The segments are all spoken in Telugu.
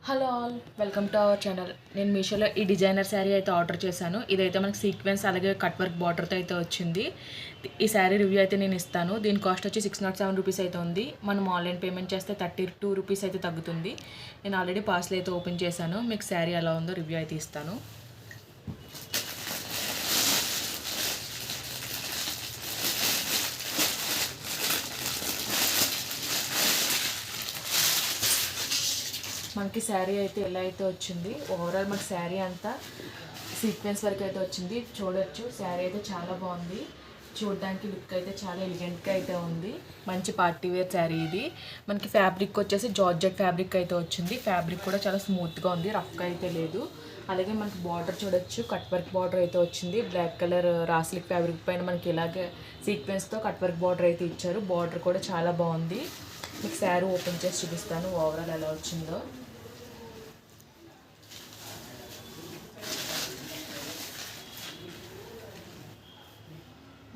Hello all, welcome to our channel. నేను మీషోలో ఈ డిజైనర్ శారీ అయితే ఆర్డర్ చేశాను. ఇదైతే మనకి సీక్వెన్స్ అలాగే కట్ వర్క్ బార్డర్తో అయితే వచ్చింది. ఈ శారీ రివ్యూ అయితే నేను ఇస్తాను. దీని కాస్ట్ వచ్చి 607 రూపీస్ అయితే ఉంది. మనం ఆన్లైన్ పేమెంట్ చేస్తే 32 రూపీస్ అయితే తగ్గుతుంది. నేను ఆల్రెడీ పార్సల్ అయితే ఓపెన్ చేశాను. మీకు శారీ ఎలా ఉందో రివ్యూ అయితే ఇస్తాను. మనకి శారీ అయితే ఎలా అయితే వచ్చింది, ఓవరాల్ మనకి శారీ అంతా సీక్వెన్స్ వరకు అయితే వచ్చింది. చూడొచ్చు, శారీ అయితే చాలా బాగుంది. చూడడానికి లుక్ అయితే చాలా ఎలిగెంట్గా అయితే ఉంది. మంచి పార్టీ వేర్ శారీ ఇది. మనకి ఫ్యాబ్రిక్ వచ్చేసి జార్జెట్ ఫ్యాబ్రిక్ అయితే వచ్చింది. ఫ్యాబ్రిక్ కూడా చాలా స్మూత్గా ఉంది, రఫ్గా అయితే లేదు. అలాగే మనకి బార్డర్ చూడొచ్చు, కట్ వర్క్ బార్డర్ అయితే వచ్చింది. బ్లాక్ కలర్ రాస్లిక్ ఫ్యాబ్రిక్ పైన మనకి ఇలాగే సీక్వెన్స్తో కట్ వర్క్ బార్డర్ అయితే ఇచ్చారు. బార్డర్ కూడా చాలా బాగుంది. మీకు శారీ ఓపెన్ చేసి చూపిస్తాను ఓవరాల్ ఎలా వచ్చిందో.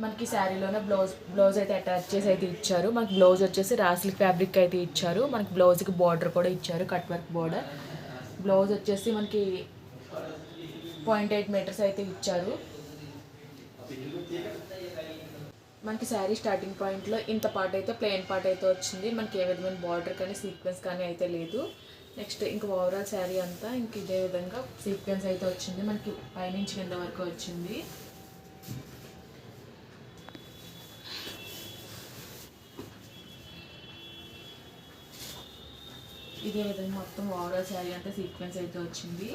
మనకి శారీలోనే బ్లౌజ్ అయితే అటాచ్ చేసి అయితే ఇచ్చారు. మనకి బ్లౌజ్ వచ్చేసి రాస్లిక్ ఫ్యాబ్రిక్ అయితే ఇచ్చారు. మనకి బ్లౌజ్కి బార్డర్ కూడా ఇచ్చారు, కట్ వర్క్ బార్డర్. బ్లౌజ్ వచ్చేసి మనకి 0.8 మీటర్స్ అయితే ఇచ్చారు. మనకి శారీ స్టార్టింగ్ పాయింట్లో ఇంత పార్ట్ అయితే ప్లెయిన్ పార్ట్ అయితే వచ్చింది. మనకి ఏ విధమైన బార్డర్ కానీ సీక్వెన్స్ కానీ అయితే లేదు. నెక్స్ట్ ఇంకా ఓవరాల్ శారీ అంతా ఇంక ఇదే విధంగా సీక్వెన్స్ అయితే వచ్చింది. మనకి పైనుంచి కింద వరకు వచ్చింది. ఇదే విధంగా మొత్తం ఓవరాల్ శారీ అంతా సీక్వెన్స్ అయితే వచ్చింది.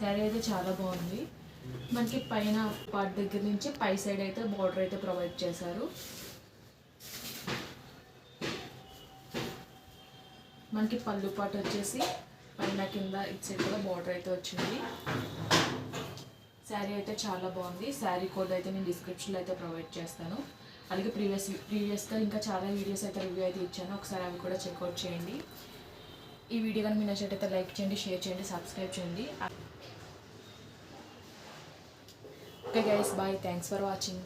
శారీ అయితే చాలా బాగుంది. మనకి పైన పార్ట్ దగ్గర నుంచి పై సైడ్ అయితే బార్డర్ అయితే ప్రొవైడ్ చేశారు. మనకి పళ్ళు పార్ట్ వచ్చేసి పైన కింద ఇటు సైడ్ కూడా బార్డర్ అయితే వచ్చింది. శారీ అయితే చాలా బాగుంది. శారీ కోడ్ అయితే నేను డిస్క్రిప్షన్లో అయితే ప్రొవైడ్ చేస్తాను. అలాగే ప్రీవియస్గా ఇంకా చాలా వీడియోస్ అయితే రివ్యూ అయితే ఇచ్చాను. ఒకసారి అవి కూడా చెక్అవుట్ చేయండి. ఈ వీడియో కానీ మీ నచ్చినట్టయితే లైక్ చేయండి, షేర్ చేయండి, సబ్స్క్రైబ్ చేయండి. Okay guys, bye. Thanks for watching.